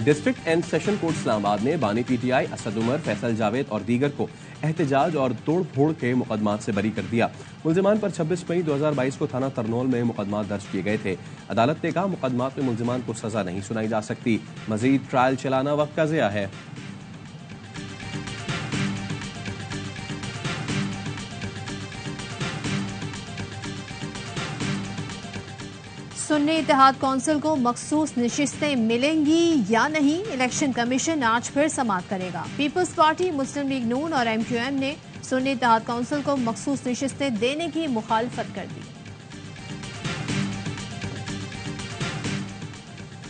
District and session court Islamabad ने बानी PTI Asad Umar, Faisal Javed और दीगर को एहतजाज और तोड़ फोड़ के मुकदमात से बरी कर दिया। मुल्जिमान पर 26 मई 2022 को थाना तरनोल में मुकदमात दर्ज किए गए थे। अदालत ने कहा मुकदमात में मुल्जिमान को सजा नहीं सुनाई जा सकती, मजीद ट्रायल चलाना वक्त का ज़िया है। सुन्नी इत्तेहाद कौंसिल को मखसूस नशिस्तें मिलेंगी या नहीं, इलेक्शन कमीशन आज फिर समाअत करेगा। पीपल्स पार्टी, मुस्लिम लीग नून और MQM ने सुन्नी इत्तेहाद कौंसिल को मखसूस नशिस्तें देने की मुखालफत कर दी।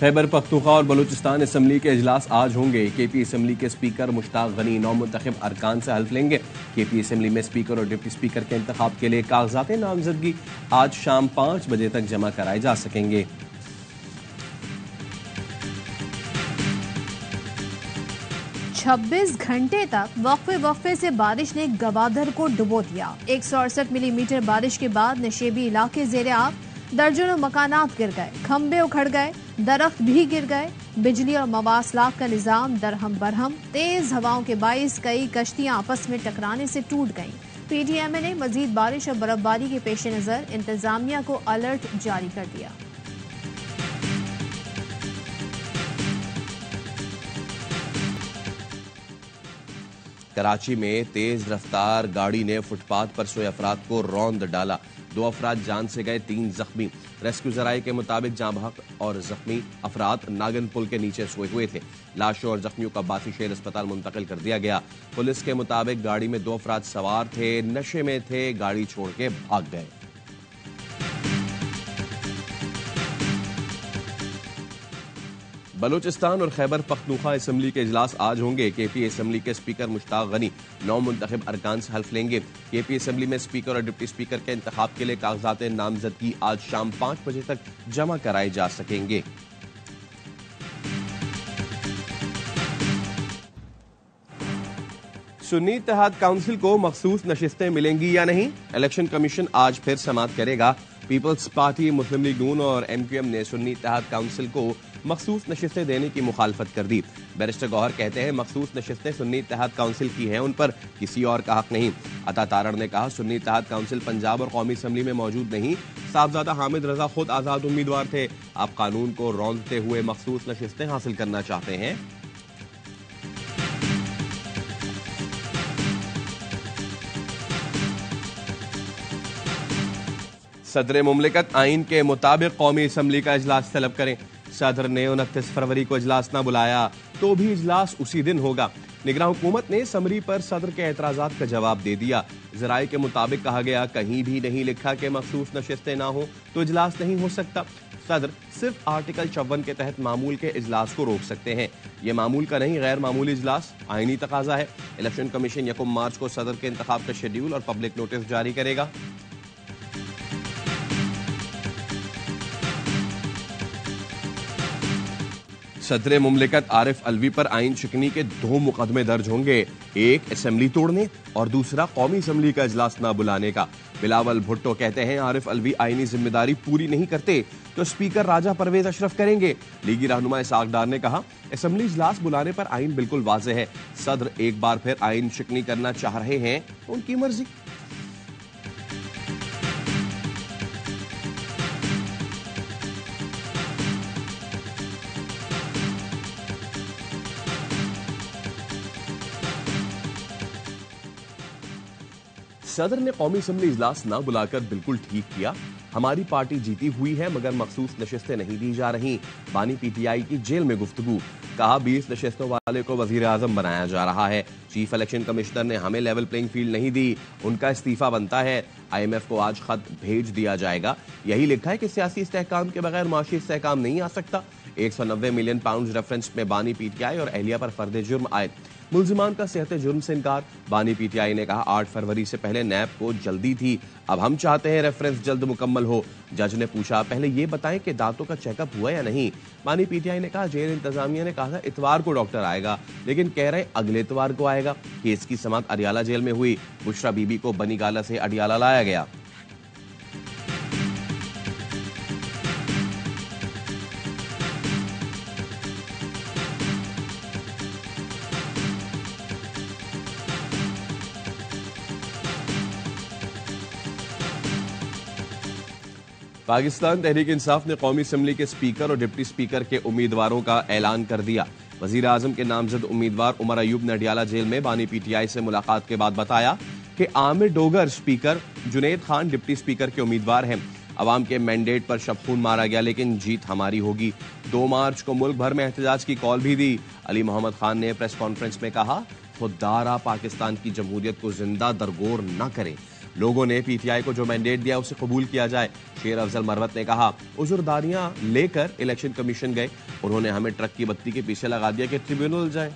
खैबर पख्तूनख्वा और बलूचिस्तान असम्बली के इजलास आज होंगे। KP असम्बली के स्पीकर मुश्ताक गनी नौमुंतखब अरकान से हल्फ लेंगे। KP असम्बली में स्पीकर और डिप्टी स्पीकर के इंतखाब के लिए कागजात नामजदगी आज शाम 5 बजे तक जमा कराए जा सकेंगे। छब्बीस घंटे तक वक्फे से बारिश ने गवादर को डुबो दिया। 168 मिलीमीटर बारिश के बाद नशेबी इलाके जेरे आब, दर्जनों मकानात गिर गए, खंबे उखड़ गए, दरख्त भी गिर गए। बिजली और मवासलात का निजाम दरहम बरहम। तेज हवाओं के बाइस कई कश्तियां आपस में टकराने से टूट गईं। PTMA ने मजीद बारिश और बर्फबारी के पेश नजर इंतजामिया को अलर्ट जारी कर दिया। कराची में तेज रफ्तार गाड़ी ने फुटपाथ पर सोए अफराद को रौंद डाला। 2 अफराद जान से गए, 3 जख्मी। रेस्क्यू जराये के मुताबिक जाँ बहक और जख्मी अफराद नागन पुल के नीचे सोए हुए थे। लाशों और जख्मियों का बासी शेर अस्पताल मुंतकिल कर दिया गया। पुलिस के मुताबिक गाड़ी में 2 अफराद सवार थे, नशे में थे, गाड़ी छोड़ के भाग गए। बलूचिस्तान और खैबर पख्तूनख्वा असम्बली के इजलास आज होंगे। KP असम्बली के स्पीकर मुश्ताक गनी नौमुंतखब अरकान से हल्फ लेंगे। KP असम्बली में स्पीकर और डिप्टी स्पीकर के इंतखाब के लिए कागजात नामजदगी आज शाम 5 बजे तक जमा कराए जा सकेंगे। सुन्नी इत्तेहाद काउंसिल को मखसूस नशिस्तें मिलेंगी या नहीं, इलेक्शन कमीशन आज फिर समाअत करेगा। पीपल्स पार्टी, मुस्लिम लीग नून और MQM ने सुन्नी इत्तेहाद काउंसिल को मखसूस नशिस्तें देने की मुखालफत कर दी। बैरिस्टर गौहर कहते हैं मखसूस नशिस्तें सुन्नी इत्तेहाद काउंसिल की हैं, उन पर किसी और का हक नहीं। अता तारड़ ने कहा सुन्नी इत्तेहाद काउंसिल पंजाब और कौमी असम्बली में मौजूद नहीं। साहबजादा हामिद रजा खुद आजाद उम्मीदवार थे, आप कानून को रौंदते हुए मखसूस नशिस्तें हासिल करना चाहते हैं। सदर मुमलिकत आइन के मुताबिक कौमी असम्बली का इजलास तलब करें। सदर ने 29 फरवरी को इजलास न बुलाया तो भी इजलास उसी दिन होगा। निगरान हुकूमत ने समरी पर सदर के एतराजात का जवाब दे दिया। जराये के मुताबिक कहा गया कहीं भी नहीं लिखा कि मखसूस नशिस्तें ना हो तो इजलास नहीं हो सकता। सदर सिर्फ आर्टिकल 54 के तहत मामूल के इजलास को रोक सकते हैं। यह मामूल का नहीं, गैर मामूली इजलास आईनी तकाजा है। इलेक्शन कमीशन 1 मार्च को सदर के इंतखाब का शेड्यूल और पब्लिक नोटिस जारी करेगा। सदर मुमलिकत आरिफ अलवी पर आइन शिकनी के 2 मुकदमे दर्ज होंगे, एक असेंबली तोड़ने और दूसरा कौमी असम्बली का इजलास न बुलाने का। बिलावल भुट्टो कहते हैं आरिफ अलवी आईनी जिम्मेदारी पूरी नहीं करते तो स्पीकर राजा परवेज अशरफ करेंगे। लीगी रहनुमा इसहाक डार ने कहा असेंबली इजलास बुलाने पर आइन बिल्कुल वाज़ेह है। सदर एक बार फिर आइन शिकनी करना चाह रहे हैं, उनकी मर्जी। सदर ने कौमी असम्बली इजलास ना बुलाकर बिल्कुल ठीक किया। हमारी पार्टी जीती हुई है मगर मखसूस नशिस्तें नहीं दी जा रही। बानी PTI की जेल में गुफ्तगू, कहा 20 नशिस्तों वाले को वजीर आजम बनाया जा रहा है। चीफ इलेक्शन कमिश्नर ने हमें लेवल प्लेइंग फील्ड नहीं दी, उनका इस्तीफा बनता है। IMF को आज खत भेज दिया जाएगा। यही लिखा है कि सियासी इस्तेहकाम के बगैर माशी इस्तेहकाम नहीं आ सकता। 190 मिलियन पाउंड रेफरेंस में बानी PTI और अहलिया पर फर्द जुर्म आए। मुल्जिमान का सेहत जुर्म से इनकार। बानी PTI ने कहा 8 फरवरी से पहले नैब को जल्दी थी, अब हम चाहते हैं रेफरेंस जल्द मुकम्मल हो। जज ने पूछा पहले ये बताएं कि दांतों का चेकअप हुआ या नहीं। बानी PTI ने कहा जेल इंतजामिया ने कहा था इतवार को डॉक्टर आएगा, लेकिन कह रहे अगले इतवार को आएगा। केस की समाअत अडियाला जेल में हुई। बुशरा बीबी को बनीगाला से अडियाला लाया गया। पाकिस्तान तहरीक इंसाफ ने कौमी असम्बली के स्पीकर और डिप्टी स्पीकर के उम्मीदवारों का ऐलान कर दिया। वजीर आजम के नामजद उम्मीदवार उमर अयूब ने अडियाला जेल में बानी पीटीआई से मुलाकात के बाद बताया कि Aamir Dogar speaker, Junaid Khan deputy speaker के उम्मीदवार हैं। अवाम के मैंडेट पर शब खून मारा गया, लेकिन जीत हमारी होगी। 2 मार्च को मुल्क भर में एहतजाज की कॉल भी दी। अली मोहम्मद खान ने प्रेस कॉन्फ्रेंस में कहा, खुदारा पाकिस्तान की जमहूरियत को जिंदा दरगोर न करे। लोगों ने पीटीआई को जो मैंडेट दिया उसे कबूल किया जाए। शेर अफजल मरवत ने कहा, उजुरदारियां लेकर इलेक्शन कमीशन गए, उन्होंने हमें ट्रक की बत्ती के पीछे लगा दिया कि ट्रिब्यूनल जाए।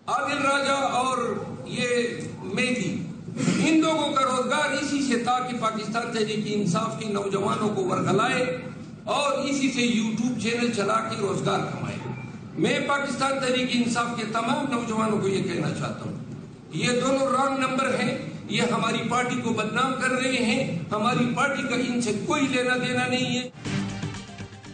आदिल राजा और ये मेहदी, इन लोगों का रोजगार इसी से था कि पाकिस्तान तहरीक इंसाफ की नौजवानों को वर्गलाए और इसी से यूट्यूब चैनल चला के रोजगार कमाए। मैं पाकिस्तान तहरीक इंसाफ के तमाम नौजवानों को यह कहना चाहता हूँ, ये दोनों रॉन्ग नंबर हैं, ये हमारी पार्टी को बदनाम कर रहे हैं। हमारी पार्टी का इनसे कोई लेना देना नहीं है।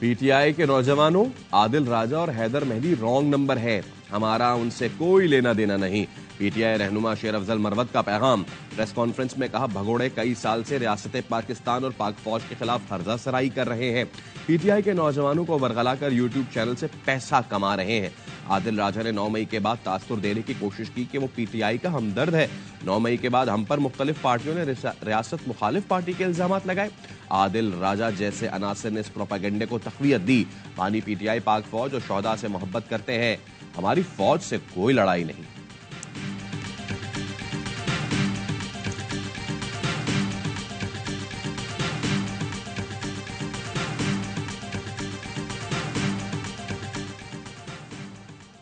पीटीआई के नौजवानों, आदिल राजा और हैदर मेहदी रॉन्ग नंबर है, हमारा उनसे कोई लेना देना नहीं। पीटीआई रहनुमा शेर अफजल मरवत का पैगाम। प्रेस कॉन्फ्रेंस में कहा, भगोड़े कई साल से रियासत पाकिस्तान और पाक फौज के खिलाफ हर्जा सराई कर रहे हैं। पीटीआई के नौजवानों को वर्गलाकर यूट्यूब चैनल से पैसा कमा रहे हैं। आदिल राजा ने 9 मई के बाद तासुर देने की कोशिश की कि वो पीटीआई का हमदर्द है। 9 मई के बाद हम पर मुख्तलिफ पार्टियों ने रियासत मुखालिफ पार्टी के इल्जामात लगाए। आदिल राजा जैसे अनासर ने इस प्रोपेगेंडे को तक़वियत दी। बानी पीटीआई पाक फौज और शोहदा से मोहब्बत करते हैं, हमारी फौज से कोई लड़ाई नहीं।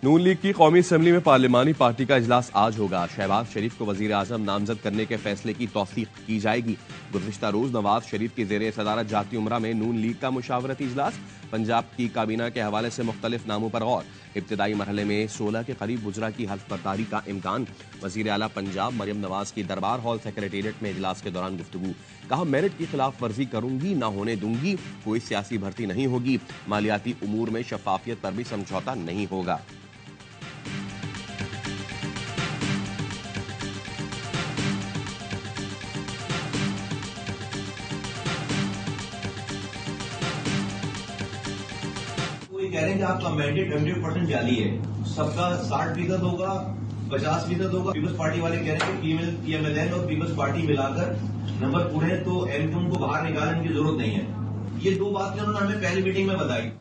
नून लीग की कौमी असम्बली में पार्लिमानी पार्टी का इजलास आज होगा। शहबाज शरीफ को वजीर आजम नामजद करने के फैसले की तौसीक की जाएगी। गुज़िश्ता रोज नवाज शरीफ की ज़ेरे सदारत जाती उमरा में नून लीग का मुशावरती इजलास। पंजाब की काबीना के हवाले से मुख्तलिफ नामों पर गौर। इब्तदाई मरहले में 16 के करीब बुजरा की हल्फ बर्दारी का इम्कान। वजीर आला पंजाब मरियम नवाज की दरबार हॉल सेक्रेटेरिएट में इजलास के दौरान गुफ्तगू। कहा, मेरिट की खिलाफ वर्जी करूंगी, ना होने दूंगी। कोई सियासी भर्ती नहीं होगी। मालियाती उमूर में शफाफियत पर भी समझौता नहीं होगा। कह रहे हैं कि आपका मैंडेट 100% जाली है, सबका 60% होगा, 50% होगा। पीपल्स पार्टी वाले कह रहे हैं कि पीएमएलएन और पीपल्स पार्टी मिलाकर नंबर पूरे हैं, तो एमक्यूएम को बाहर निकालने की जरूरत नहीं है। ये 2 बातें उन्होंने हमें पहली मीटिंग में बताई।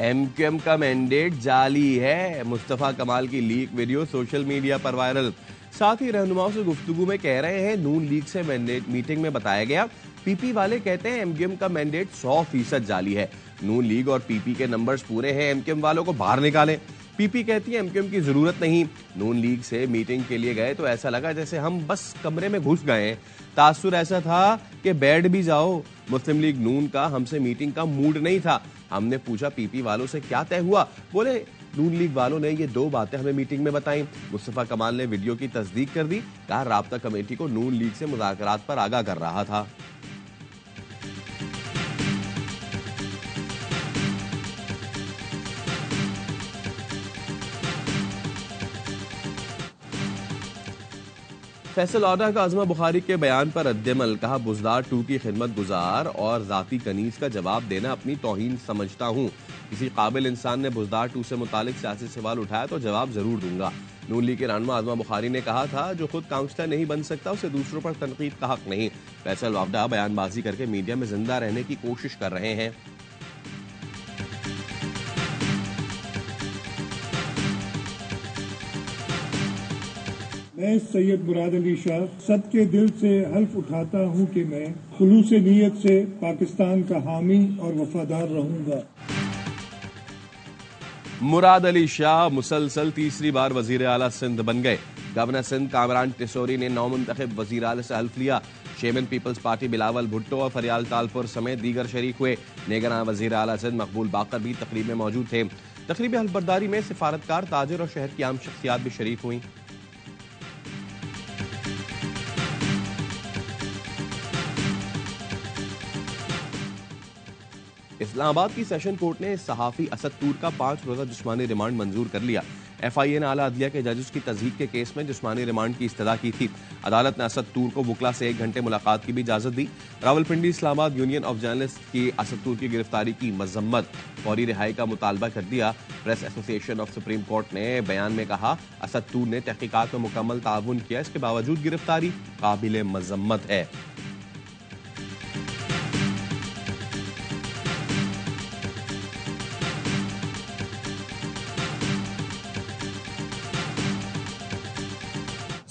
एमक्यूएम का मैंडेट जाली है। मुस्तफा कमाल की लीक वीडियो सोशल मीडिया पर वायरल। साथ ही रहनुमाओं से गुफ्तगू में कह रहे हैं, नून लीग से मैंडेट मीटिंग में बताया गया। पीपी वाले कहते हैं एमक्यूएम का मैंडेट 100% जाली है। नून लीग और पीपी के नंबर्स पूरे हैं, एमक्यूएम वालों को बाहर निकालें। पीपी कहती है एमक्यूएम की जरूरत नहीं। नून लीग से मीटिंग के लिए गए तो ऐसा लगा जैसे हम बस कमरे में घुस गए। तासुर ऐसा था कि बैठ भी जाओ। मुस्लिम लीग नून का हमसे मीटिंग का मूड नहीं था। हमने पूछा पीपी वालों से क्या तय हुआ, बोले नून लीग वालों ने ये 2 बातें हमें मीटिंग में बताई। मुस्तफा कमाल ने वीडियो की तस्दीक कर दी। कहा, राब्ता कमेटी को नून लीग से मुज़ाकरात पर आगाह कर रहा था। फैसल औदा का आजमा बुखारी के बयान पर रद्दमल। कहा, बुज़दार 2 की खिदमत गुजार और जाती कनीज का जवाब देना अपनी तौहीन समझता हूँ। किसी काबिल इंसान ने बुज़दार 2 से मुतालिक सियासी सवाल उठाया तो जवाब जरूर दूंगा। नून लीग के रहनुमा आजमा बुखारी ने कहा था, जो खुद काउंसलर नहीं बन सकता उसे दूसरों पर तनकीद का हक नहीं। फैसल औदा बयानबाजी करके मीडिया में जिंदा रहने की कोशिश कर रहे हैं। मैं सैयद मुराद अली शाह सबके दिल से हल्फ उठाता हूं कि मैं खुलूस नीयत से पाकिस्तान का हामी और वफादार रहूंगा। मुराद अली शाह मुसलसल तीसरी बार वजीर आला सिंध बन गए। गवर्नर सिंध कामरान टिसोरी ने नौमुंतखब वजीर आला से हल्फ लिया। चेयरमैन पीपल्स पार्टी बिलावल भुट्टो और फरियाल तालपुर समेत दीगर शरीक हुए। निगरान वजीर आला सिंध मकबूल बाकर भी तकरीब में मौजूद थे। तकरीब हल्फ बर्दारी में सिफारतकार, ताजिर और शहर की आम शख्सियात भी शरीक हुई। इस इस्लामाबाद की सेशन कोर्ट ने सहाफी असद तूर का 5 रोजा जिस्मानी रिमांड मंजूर कर लिया। FIA ने आला अदलिया के जजेस की तस्दीक के केस में जिस्मानी रिमांड की इस्तदा की थी। अदालत ने असद तूर को वकला से 1 घंटे मुलाकात की भी इजाजत दी। Rawalpindi Islamabad union of journalist की असद तूर की गिरफ्तारी की मजम्मत, फौरी रिहाई का मुतालबा कर दिया। Press association of supreme court ने बयान में कहा, असद तूर ने तहकीकात में मुकम्मल ताउन किया, इसके बावजूद गिरफ्तारी काबिल मजम्मत है।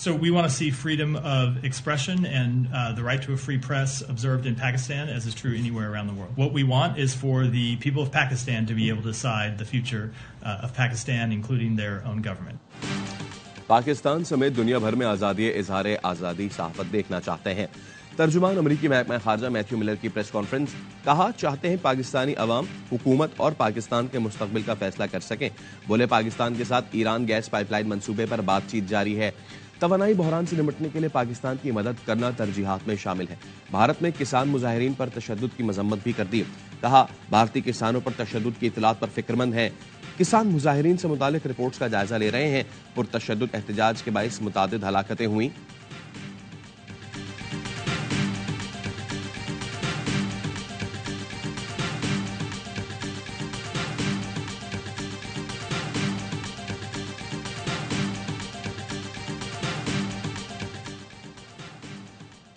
So we want to see freedom of expression and the right to a free press observed in Pakistan, as is true anywhere around the world. What we want is for the people of Pakistan to be able to decide the future of Pakistan, including their own government. Pakistan समेत दुनिया भर में आज़ादी इजहार आज़ादी सहाफत देखना चाहते हैं। तर्जुमान अमरीकी महकमा खारजा मैथ्यू मिलर की प्रेस कॉन्फ्रेंस, कहा चाहते हैं पाकिस्तानी अवाम, हुकूमत और पाकिस्तान के मुस्तकबिल का फैसला कर सकें। बोले पाकिस्तान के साथ ईरान गैस पाइपलाइन मंसूबे पर बातचीत जारी है। तवानाई बहरान से निपटने के लिए पाकिस्तान की मदद करना तरजीहात में शामिल है। भारत ने किसान मुजाहिरीन पर तशद्दुद की मजम्मत भी कर दी। कहा भारतीय किसानों पर तशद्दुद की इतलात पर फिक्रमंद है। किसान मुजाहिरीन से मुतालिक रिपोर्ट्स का जायजा ले रहे हैं। पुरतशद्दुद एहतजाज के बाइस मुतादिद हलाकतें हुई।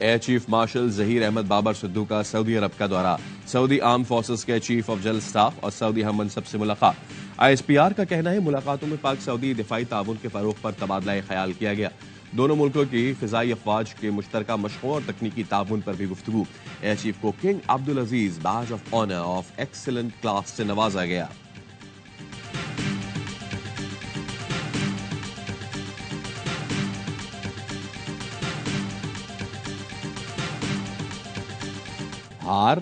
Air chief marshal Zaheer Ahmed Babar Sidhu का सऊदी अरब का दौरा, सऊदी आर्म फोर्सेस के चीफ ऑफ जनरल स्टाफ और सऊदी हम मनसब से मुलाकात। ISPR का कहना है मुलाकातों में पाक सऊदी दिफाई ताउन के फरोग पर तबादला ख्याल किया गया। दोनों मुल्कों की फिजाई अफवाज के मुश्तरका मशकों और तकनीकी ताउन पर भी गुफ्तगू। एयर चीफ को king Abdul Aziz badge of honour of excellent class से नवाजा गया। हार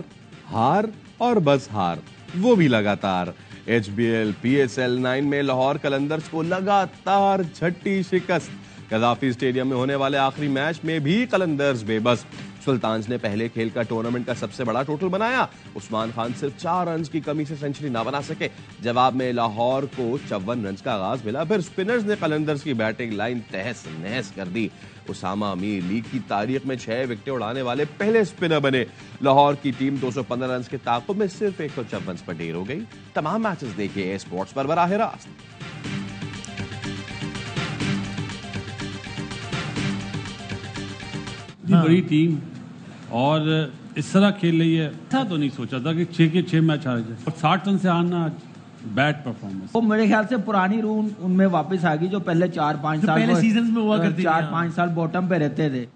हार और बस हार, वो भी लगातार। HBL PSL 9 में लाहौर कलंदर्स को लगातार छठी शिकस्त। गद्दाफी स्टेडियम में होने वाले आखिरी मैच में भी कलंदर्स बेबस। सुल्तान्स ने पहले खेल का टूर्नामेंट का सबसे बड़ा टोटल बनाया। उस्मान खान सिर्फ 4 रन की कमी से सेंचुरी ना बना सके। जवाब में लाहौर को 54 रन का आगाज मिला। फिर स्पिनर्स ने कलंदर्स की बैटिंग लाइन तहस नहस कर दी। उसामा मीर लीग की तारीख में 6 विकेटें उड़ाने वाले पहले स्पिनर बने। लाहौर की टीम 215 रन के ताक़ुब में सिर्फ 156 पर ढेर हो गई। तमाम मैचेस देखिए स्पोर्ट्स पर बराह रास्त। बड़ी टीम और इस तरह खेल रही है, था तो नहीं सोचा था कि 6 के 6 मैच हार जाए और 60 रन से हारना बैड परफॉर्मेंस। वो मेरे ख्याल से पुरानी रूल उनमें वापस आ गई जो पहले 4-5 साल पहले सीजन में हुआ करती थी। 4-5 साल बॉटम पे रहते थे।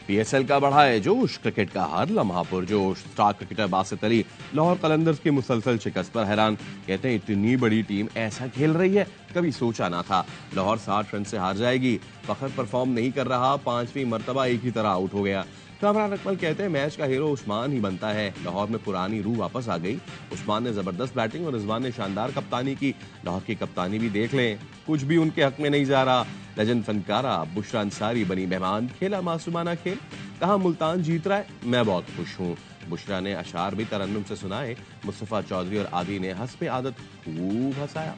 PSL का बढ़ाए जोश, क्रिकेट का हर लम्हा पुरजोश। स्टार क्रिकेटर बासित अली लाहौर कलंदर्स की मुसलसल शिकस्त पर हैरान। कहते हैं इतनी बड़ी टीम ऐसा खेल रही है, कभी सोचा ना था। लाहौर 60 रन से हार जाएगी। फखर परफॉर्म नहीं कर रहा, 5वीं मरतबा एक ही तरह आउट हो गया। कामरान अकमल कहते हैं मैच का हीरो उस्मान ही बनता है। लाहौर में पुरानी रूह वापस आ गई। उस्मान ने जबरदस्त बैटिंग और रिजवान ने शानदार कप्तानी की। लाहौर की कप्तानी भी देख लें, कुछ भी उनके हक में नहीं जा रहा। लेजेंड फनकारा बुशरा अंसारी बनी मेहमान। खेला मासूमाना खेल, कहा मुल्तान जीत रहा है, मैं बहुत खुश हूँ। बुशरा ने अशार भी तरन्नुम से सुनाए। मुस्तफा चौधरी और आदि ने हस्ब आदत खूब हंसाया।